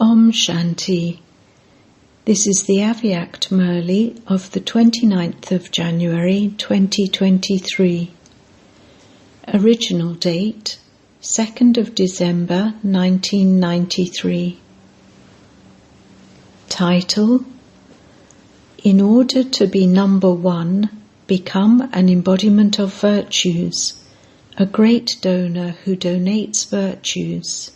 Om Shanti. This is the Avyact Murli of the 29th of January 2023. Original date 2nd of December 1993. Title: In order to be number one, become an embodiment of virtues, a great donor who donates virtues.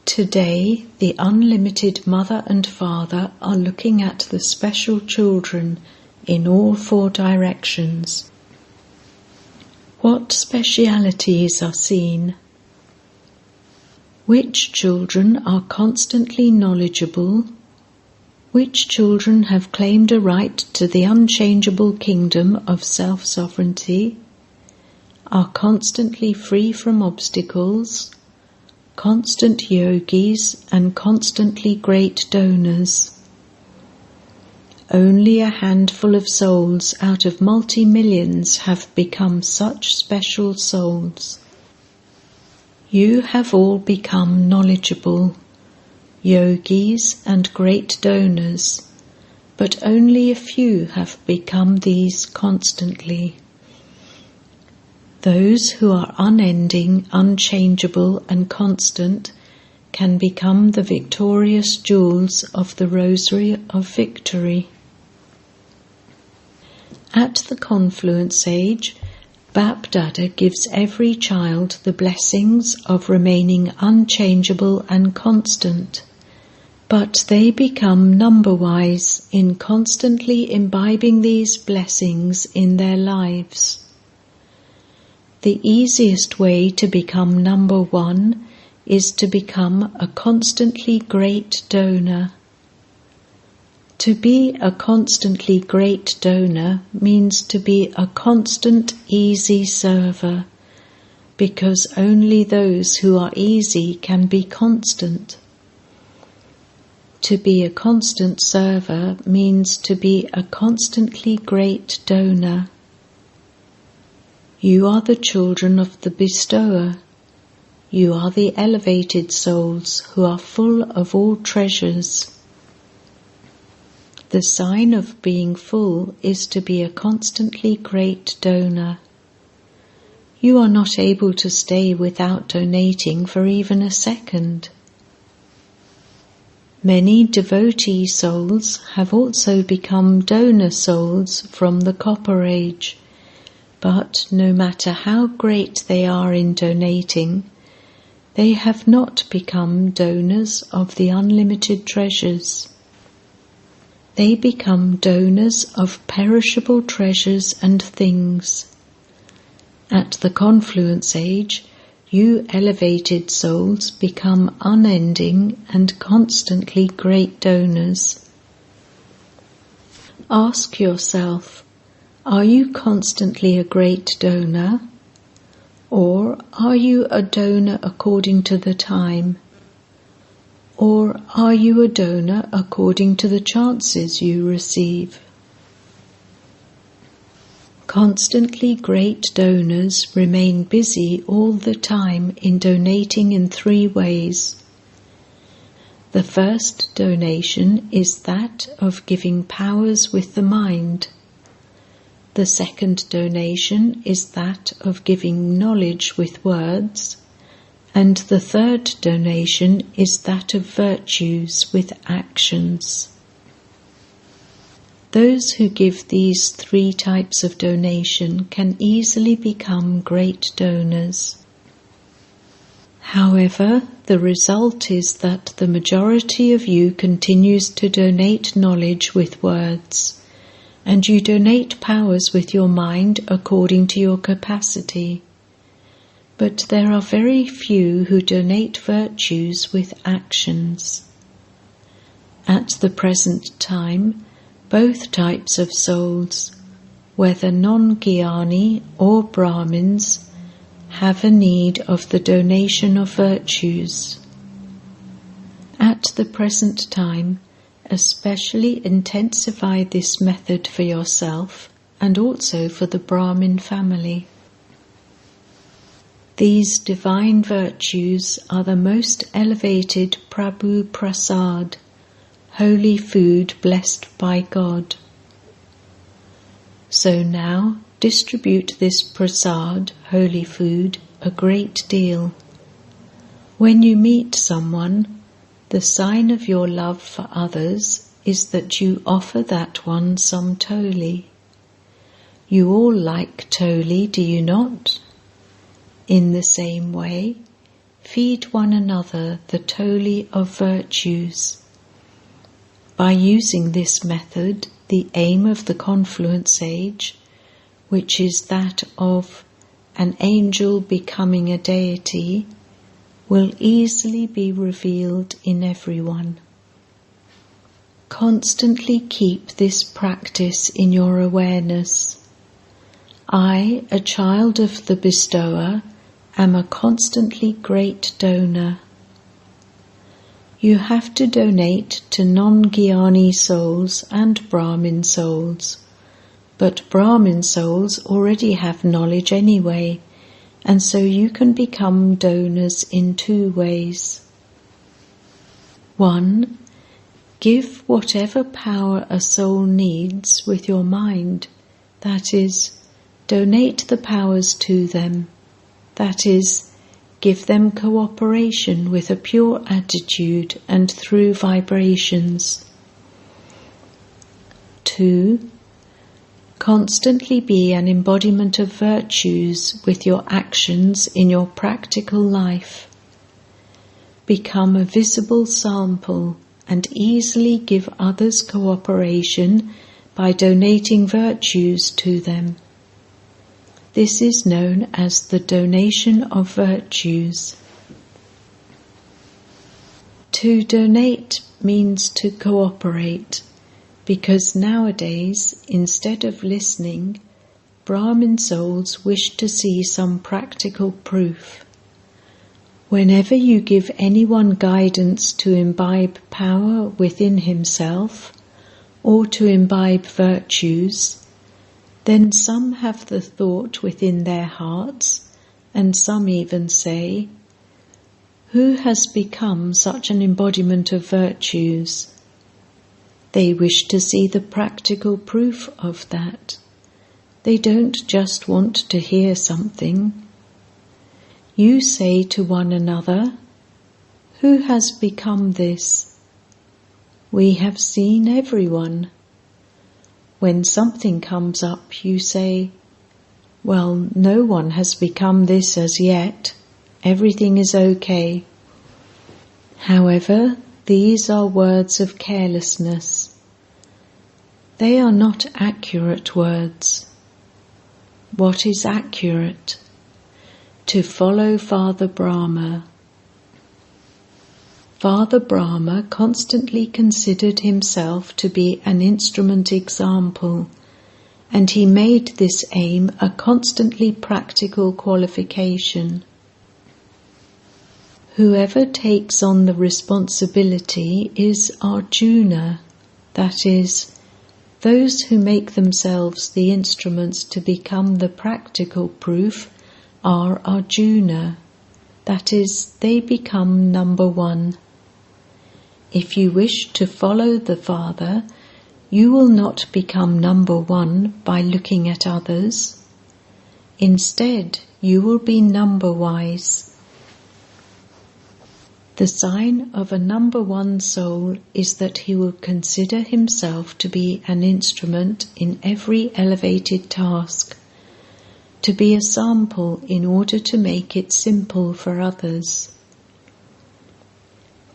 Today, the unlimited Mother and Father are looking at the special children in all four directions. What specialities are seen? Which children are constantly knowledgeable? Which children have claimed a right to the unchangeable kingdom of self-sovereignty? Are constantly free from obstacles? Constant yogis and constantly great donors. Only a handful of souls out of multi-millions have become such special souls. You have all become knowledgeable, yogis and great donors, but only a few have become these constantly. Those who are unending, unchangeable and constant can become the victorious jewels of the Rosary of Victory. At the confluence age, Bap Dada gives every child the blessings of remaining unchangeable and constant, but they become number-wise in constantly imbibing these blessings in their lives. The easiest way to become number one is to become a constantly great donor. To be a constantly great donor means to be a constant, easy server, because only those who are easy can be constant. To be a constant server means to be a constantly great donor. You are the children of the bestower. You are the elevated souls who are full of all treasures. The sign of being full is to be a constantly great donor. You are not able to stay without donating for even a second. Many devotee souls have also become donor souls from the Copper Age. But no matter how great they are in donating, they have not become donors of the unlimited treasures. They become donors of perishable treasures and things. At the confluence age, you elevated souls become unending and constantly great donors. Ask yourself, are you constantly a great donor? Or are you a donor according to the time? Or are you a donor according to the chances you receive? Constantly great donors remain busy all the time in donating in three ways. The first donation is that of giving powers with the mind. The second donation is that of giving knowledge with words, and the third donation is that of virtues with actions. Those who give these three types of donation can easily become great donors. However, the result is that the majority of you continues to donate knowledge with words, and you donate powers with your mind according to your capacity. But there are very few who donate virtues with actions. At the present time, both types of souls, whether non-Gyani or Brahmins, have a need of the donation of virtues. At the present time, especially intensify this method for yourself and also for the Brahmin family. These divine virtues are the most elevated Prabhu Prasad, holy food blessed by God. So now distribute this prasad, holy food, a great deal. When you meet someone, the sign of your love for others is that you offer that one some toli. You all like toli, do you not? In the same way, feed one another the toli of virtues. By using this method, the aim of the confluent sage, which is that of an angel becoming a deity, will easily be revealed in everyone. Constantly keep this practice in your awareness. I, a child of the bestower, am a constantly great donor. You have to donate to non-Gyani souls and Brahmin souls, but Brahmin souls already have knowledge anyway, and so you can become donors in two ways. 1. Give whatever power a soul needs with your mind, that is, donate the powers to them, that is, give them cooperation with a pure attitude and through vibrations. 2. Constantly be an embodiment of virtues with your actions in your practical life. Become a visible sample and easily give others cooperation by donating virtues to them. This is known as the donation of virtues. To donate means to cooperate, because nowadays, instead of listening, Brahmin souls wish to see some practical proof. Whenever you give anyone guidance to imbibe power within himself, or to imbibe virtues, then some have the thought within their hearts, and some even say, "Who has become such an embodiment of virtues?" They wish to see the practical proof of that. They don't just want to hear something. You say to one another, "Who has become this?" We have seen everyone. When something comes up, you say, "Well, no one has become this as yet. Everything is okay." However, these are words of carelessness. They are not accurate words. What is accurate? To follow Father Brahma. Father Brahma constantly considered himself to be an instrument example, and he made this aim a constantly practical qualification. Whoever takes on the responsibility is Arjuna, that is, those who make themselves the instruments to become the practical proof are Arjuna, that is, they become number one. If you wish to follow the Father, you will not become number one by looking at others. Instead, you will be number-wise. The sign of a number one soul is that he will consider himself to be an instrument in every elevated task, to be a sample in order to make it simple for others.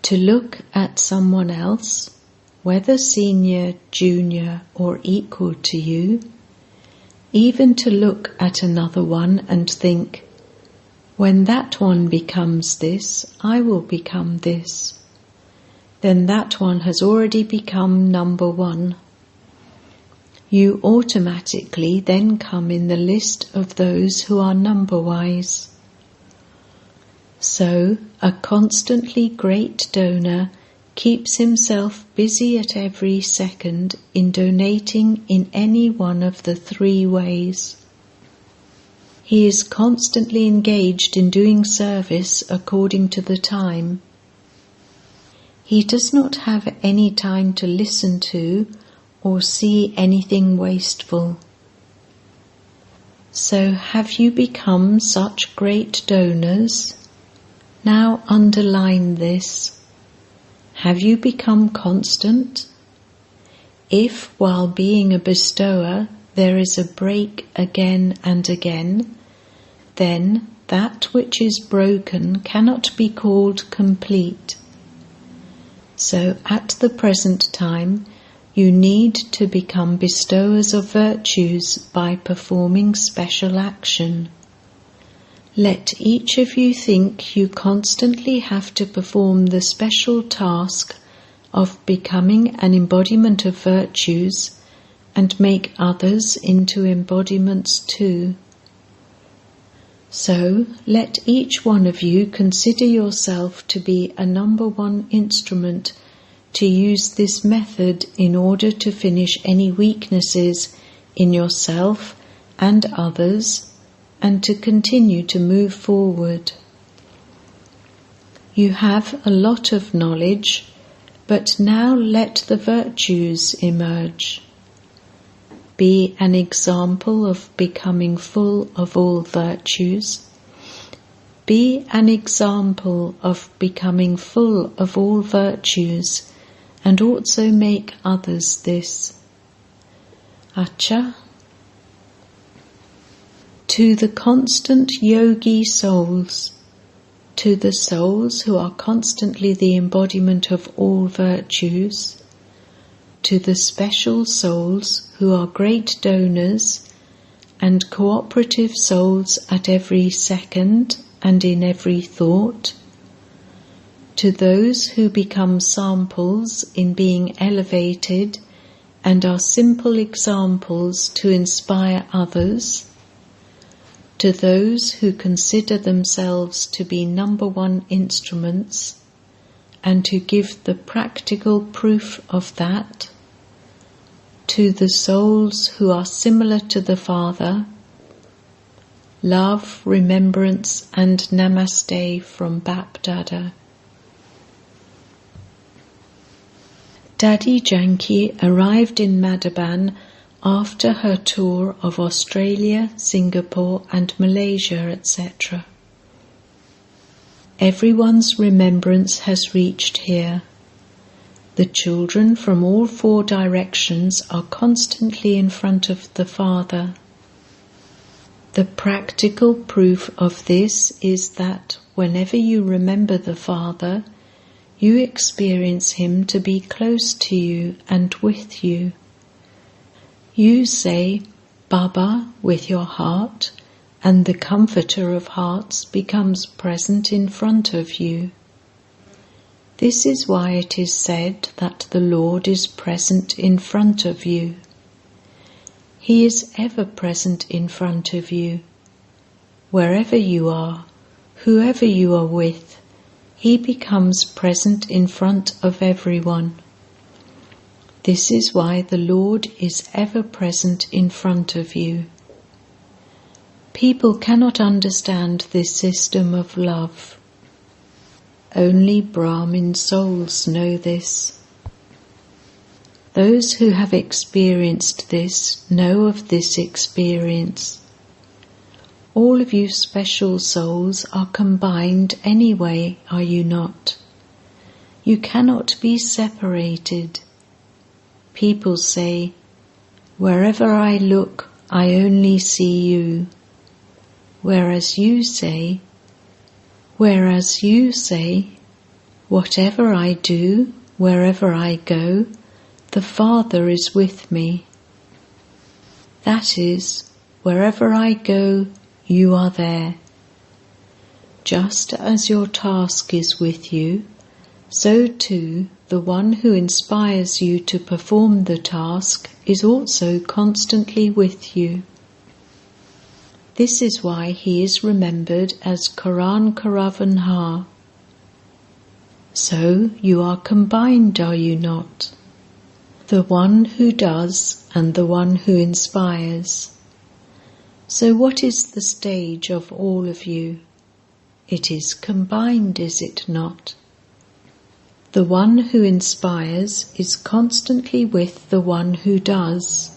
To look at someone else, whether senior, junior, or equal to you, even to look at another one and think, "When that one becomes this, I will become this," then that one has already become number one. You automatically then come in the list of those who are number-wise. So, a constantly great donor keeps himself busy at every second in donating in any one of the three ways. He is constantly engaged in doing service according to the time. He does not have any time to listen to or see anything wasteful. So have you become such great donors? Now underline this. Have you become constant? If, while being a bestower, there is a break again and again, then that which is broken cannot be called complete. So at the present time, you need to become bestowers of virtues by performing special action. Let each of you think you constantly have to perform the special task of becoming an embodiment of virtues and make others into embodiments too. So let each one of you consider yourself to be a number one instrument to use this method in order to finish any weaknesses in yourself and others, and to continue to move forward. You have a lot of knowledge, but now let the virtues emerge. Be an example of becoming full of all virtues. Be an example of becoming full of all virtues, and also make others this. Acha. To the constant yogi souls, to the souls who are constantly the embodiment of all virtues, to the special souls who are great donors and cooperative souls at every second and in every thought, to those who become samples in being elevated and are simple examples to inspire others, to those who consider themselves to be number one instruments and to give the practical proof of that, to the souls who are similar to the Father, love, remembrance and namaste from Bap Dada. Daddy Janki arrived in Madhaban after her tour of Australia, Singapore and Malaysia, etc. Everyone's remembrance has reached here. The children from all four directions are constantly in front of the Father. The practical proof of this is that whenever you remember the Father, you experience him to be close to you and with you. You say, Baba, with your heart, and the Comforter of Hearts becomes present in front of you. This is why it is said that the Lord is present in front of you. He is ever present in front of you. Wherever you are, whoever you are with, he becomes present in front of everyone. This is why the Lord is ever present in front of you. People cannot understand this system of love. Only Brahmin souls know this. Those who have experienced this know of this experience. All of you special souls are combined anyway, are you not? You cannot be separated. People say, wherever I look, I only see you. Whereas you say, whatever I do, wherever I go, the Father is with me. That is, wherever I go, you are there. Just as your task is with you, so too the one who inspires you to perform the task is also constantly with you. This is why he is remembered as Karan Karavan Ha. So you are combined, are you not? The one who does and the one who inspires. So what is the stage of all of you? It is combined, is it not? The one who inspires is constantly with the one who does.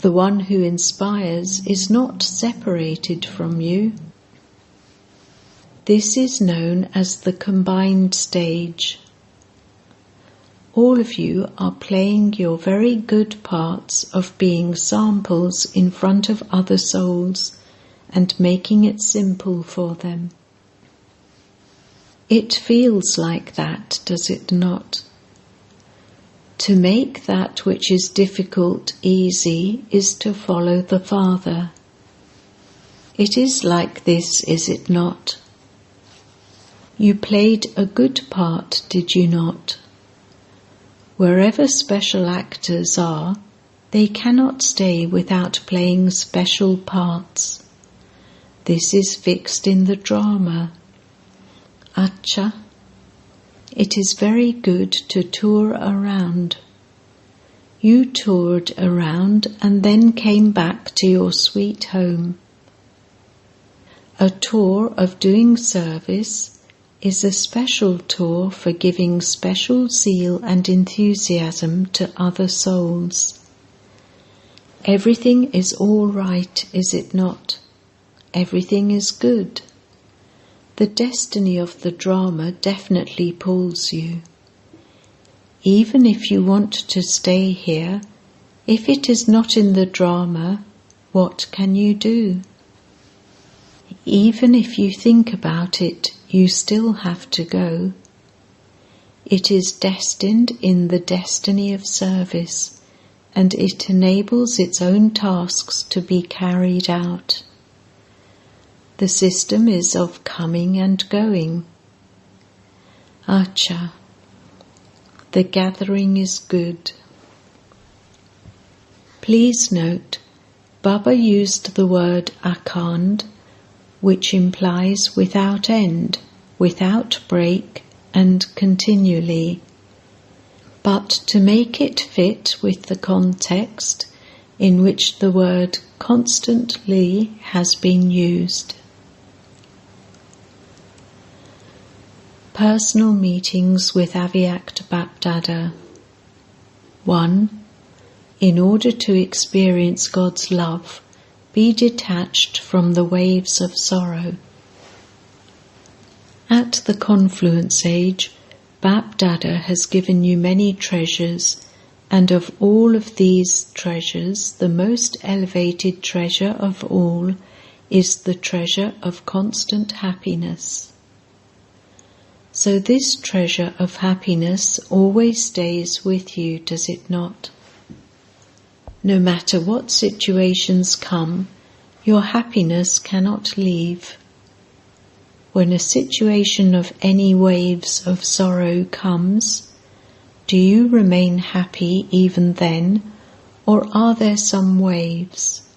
The one who inspires is not separated from you. This is known as the combined stage. All of you are playing your very good parts of being samples in front of other souls and making it simple for them. It feels like that, does it not? To make that which is difficult easy is to follow the Father. It is like this, is it not? You played a good part, did you not? Wherever special actors are, they cannot stay without playing special parts. This is fixed in the drama. Acha, it is very good to tour around. You toured around and then came back to your sweet home. A tour of doing service is a special tour for giving special zeal and enthusiasm to other souls. Everything is all right, is it not? Everything is good. The destiny of the drama definitely pulls you. Even if you want to stay here, if it is not in the drama, what can you do? Even if you think about it, you still have to go. It is destined in the destiny of service, and it enables its own tasks to be carried out. The system is of coming and going. Acha, the gathering is good. Please note, Baba used the word akhand, which implies without end, without break, and continually. But to make it fit with the context in which the word constantly has been used. Personal meetings with Avyakt Bapdada. 1. In order to experience God's love, be detached from the waves of sorrow. At the confluence age, Bapdada has given you many treasures, and of all of these treasures, the most elevated treasure of all is the treasure of constant happiness. So this treasure of happiness always stays with you, does it not? No matter what situations come, your happiness cannot leave. When a situation of any waves of sorrow comes, do you remain happy even then, or are there some waves?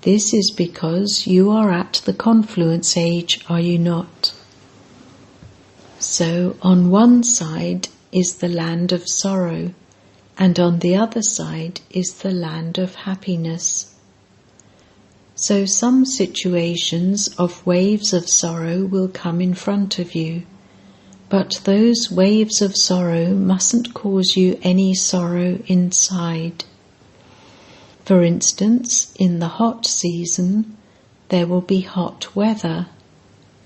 This is because you are at the confluence age, are you not? So on one side is the land of sorrow, and on the other side is the land of happiness. So some situations of waves of sorrow will come in front of you, but those waves of sorrow mustn't cause you any sorrow inside. For instance, in the hot season, there will be hot weather,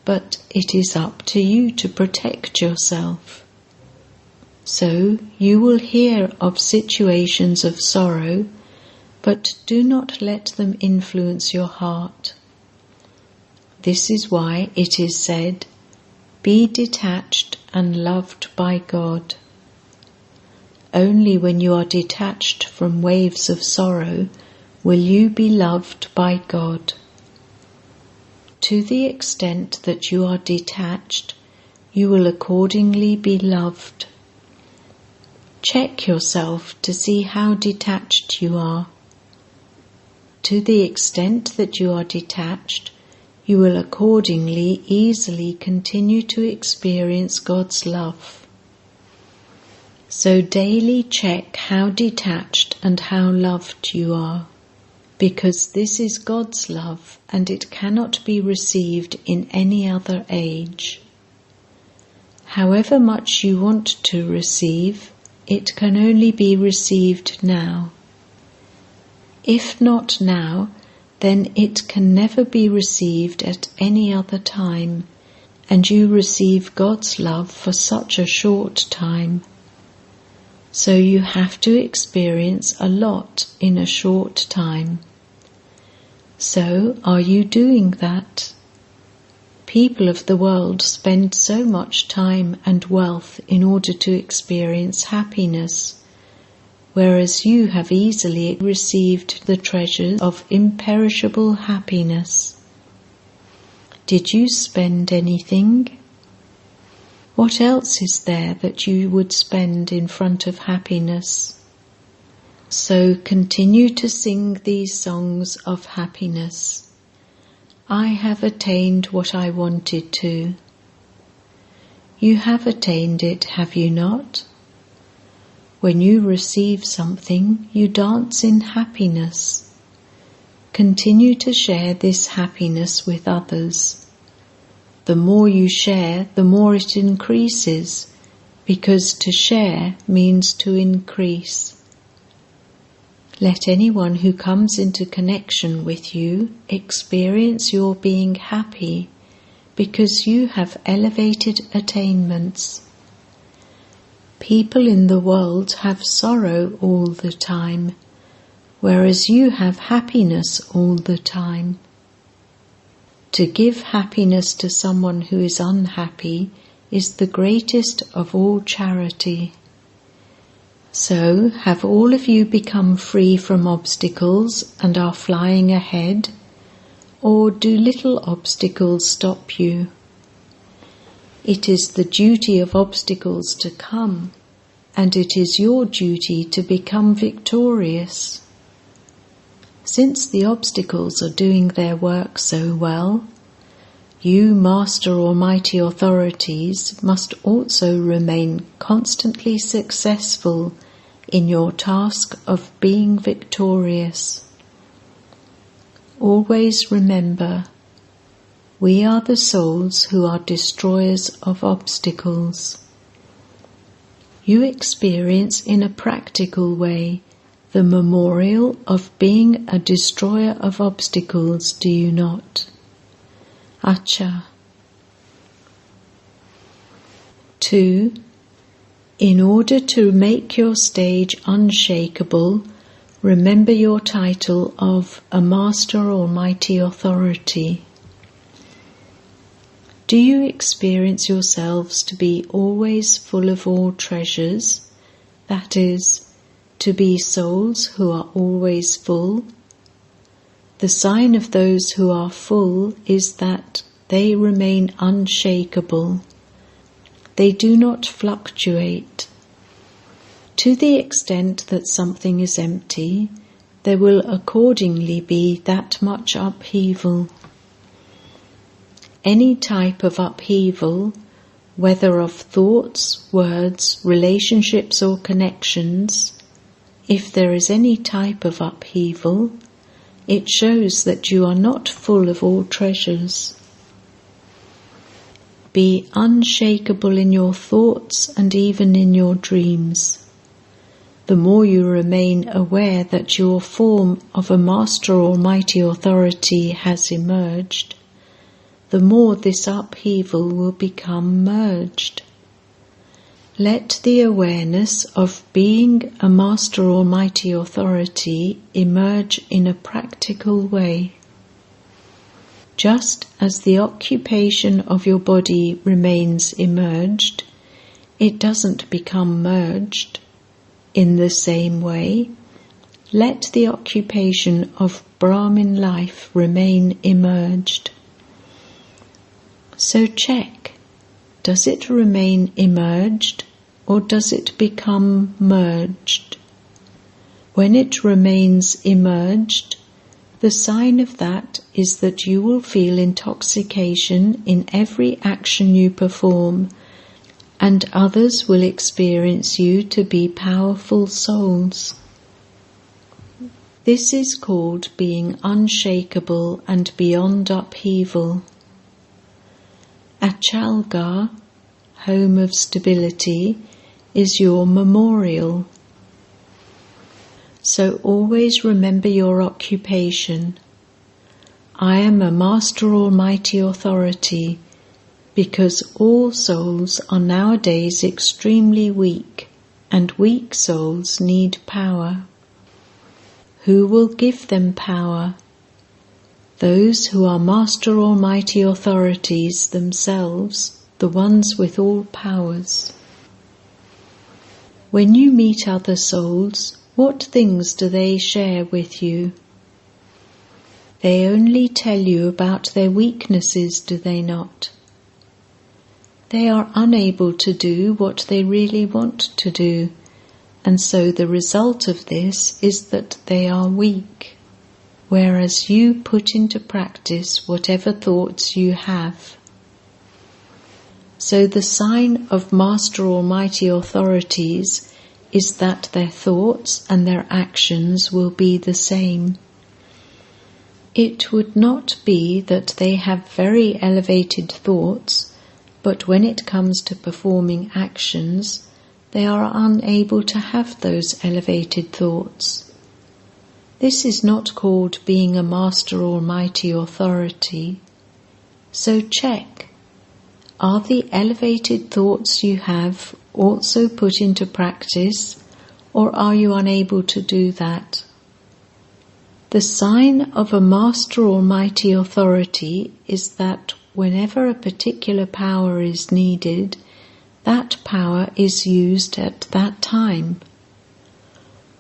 but it is up to you to protect yourself. So you will hear of situations of sorrow, but do not let them influence your heart. This is why it is said, be detached and loved by God. Only when you are detached from waves of sorrow will you be loved by God. To the extent that you are detached, you will accordingly be loved. Check yourself to see how detached you are. To the extent that you are detached, you will accordingly easily continue to experience God's love. So daily check how detached and how loved you are, because this is God's love and it cannot be received in any other age. However much you want to receive, it can only be received now. If not now, then it can never be received at any other time, and you receive God's love for such a short time. So you have to experience a lot in a short time. So are you doing that? People of the world spend so much time and wealth in order to experience happiness, whereas you have easily received the treasures of imperishable happiness. Did you spend anything? What else is there that you would spend in front of happiness? So continue to sing these songs of happiness. I have attained what I wanted to. You have attained it, have you not? When you receive something, you dance in happiness. Continue to share this happiness with others. The more you share, the more it increases, because to share means to increase. Let anyone who comes into connection with you experience your being happy, because you have elevated attainments. People in the world have sorrow all the time, whereas you have happiness all the time. To give happiness to someone who is unhappy is the greatest of all charity. So, have all of you become free from obstacles and are flying ahead, or do little obstacles stop you? It is the duty of obstacles to come, and it is your duty to become victorious. Since the obstacles are doing their work so well, you, Master Almighty Authorities, must also remain constantly successful in your task of being victorious. Always remember, we are the souls who are destroyers of obstacles. You experience in a practical way the memorial of being a destroyer of obstacles, do you not? Acha. 2. In order to make your stage unshakable, remember your title of a Master Almighty Authority. Do you experience yourselves to be always full of all treasures, that is, to be souls who are always full? The sign of those who are full is that they remain unshakable. They do not fluctuate. To the extent that something is empty, there will accordingly be that much upheaval. Any type of upheaval, whether of thoughts, words, relationships or connections, if there is any type of upheaval, it shows that you are not full of all treasures. Be unshakable in your thoughts and even in your dreams. The more you remain aware that your form of a Master Almighty Authority has emerged, the more this upheaval will become merged. Let the awareness of being a Master Almighty Authority emerge in a practical way. Just as the occupation of your body remains emerged, it doesn't become merged. In the same way, let the occupation of Brahmin life remain emerged. So check, does it remain emerged or does it become merged? When it remains emerged, the sign of that is that you will feel intoxication in every action you perform, and others will experience you to be powerful souls. This is called being unshakable and beyond upheaval. Achalgar, home of stability, is your memorial. So always remember your occupation. I am a Master Almighty Authority, because all souls are nowadays extremely weak, and weak souls need power. Who will give them power? Those who are Master Almighty Authorities themselves, the ones with all powers. When you meet other souls, what things do they share with you? They only tell you about their weaknesses, do they not? They are unable to do what they really want to do, and so the result of this is that they are weak, whereas you put into practice whatever thoughts you have. So the sign of Master Almighty Authorities is that their thoughts and their actions will be the same. It would not be that they have very elevated thoughts, but when it comes to performing actions, they are unable to have those elevated thoughts. This is not called being a Master Almighty Authority. So check, are the elevated thoughts you have also put into practice, or are you unable to do that? The sign of a Master Almighty Authority is that whenever a particular power is needed, that power is used at that time.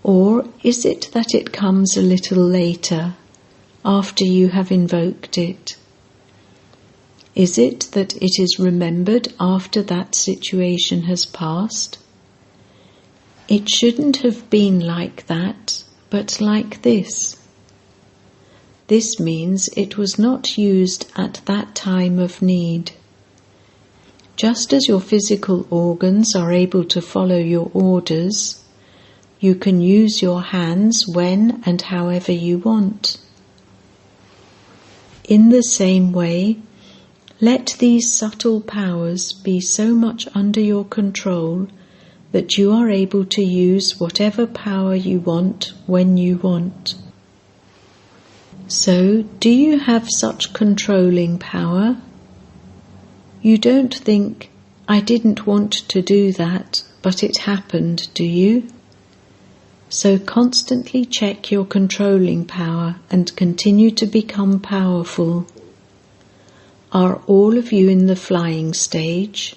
Or is it that it comes a little later, after you have invoked it? Is it that it is remembered after that situation has passed? It shouldn't have been like that, but like this. This means it was not used at that time of need. Just as your physical organs are able to follow your orders, you can use your hands when and however you want. In the same way, let these subtle powers be so much under your control that you are able to use whatever power you want when you want. So, do you have such controlling power? You don't think, I didn't want to do that, but it happened, do you? So constantly check your controlling power and continue to become powerful. Are all of you in the flying stage?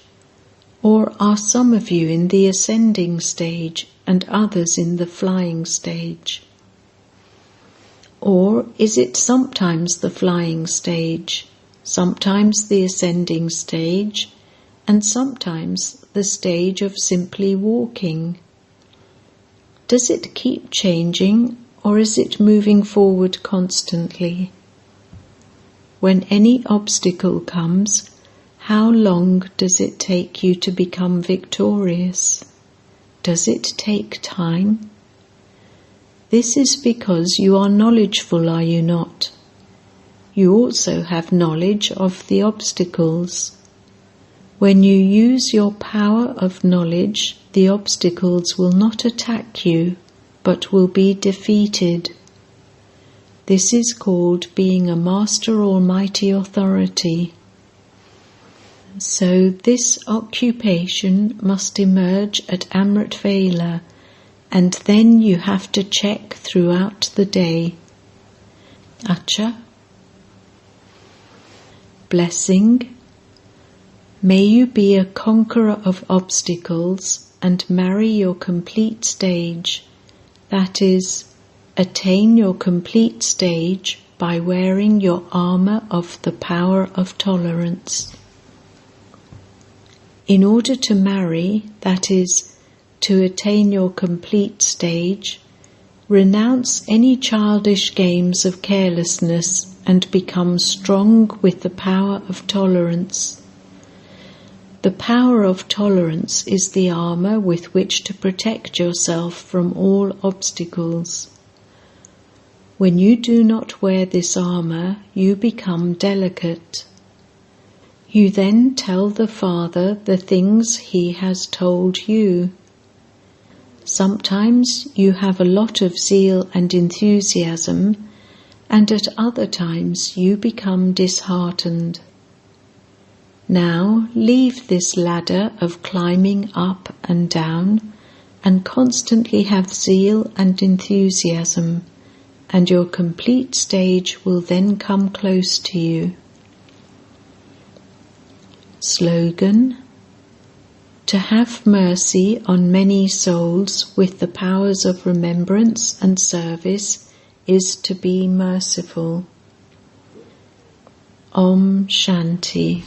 Or are some of you in the ascending stage and others in the flying stage? Or is it sometimes the flying stage, sometimes the ascending stage, and sometimes the stage of simply walking? Does it keep changing, or is it moving forward constantly? When any obstacle comes, how long does it take you to become victorious? Does it take time? This is because you are knowledgeful, are you not? You also have knowledge of the obstacles. When you use your power of knowledge, the obstacles will not attack you, but will be defeated. This is called being a Master Almighty Authority. So this occupation must emerge at Amrit Vela, and then you have to check throughout the day. Acha. Blessing. May you be a conqueror of obstacles and marry your complete stage, that is, attain your complete stage by wearing your armor of the power of tolerance. In order to marry, that is, to attain your complete stage, renounce any childish games of carelessness and become strong with the power of tolerance. The power of tolerance is the armor with which to protect yourself from all obstacles. When you do not wear this armor, you become delicate. You then tell the Father the things He has told you. Sometimes you have a lot of zeal and enthusiasm, and at other times you become disheartened. Now leave this ladder of climbing up and down, and constantly have zeal and enthusiasm, and your complete stage will then come close to you. Slogan: to have mercy on many souls with the powers of remembrance and service is to be merciful. Om Shanti.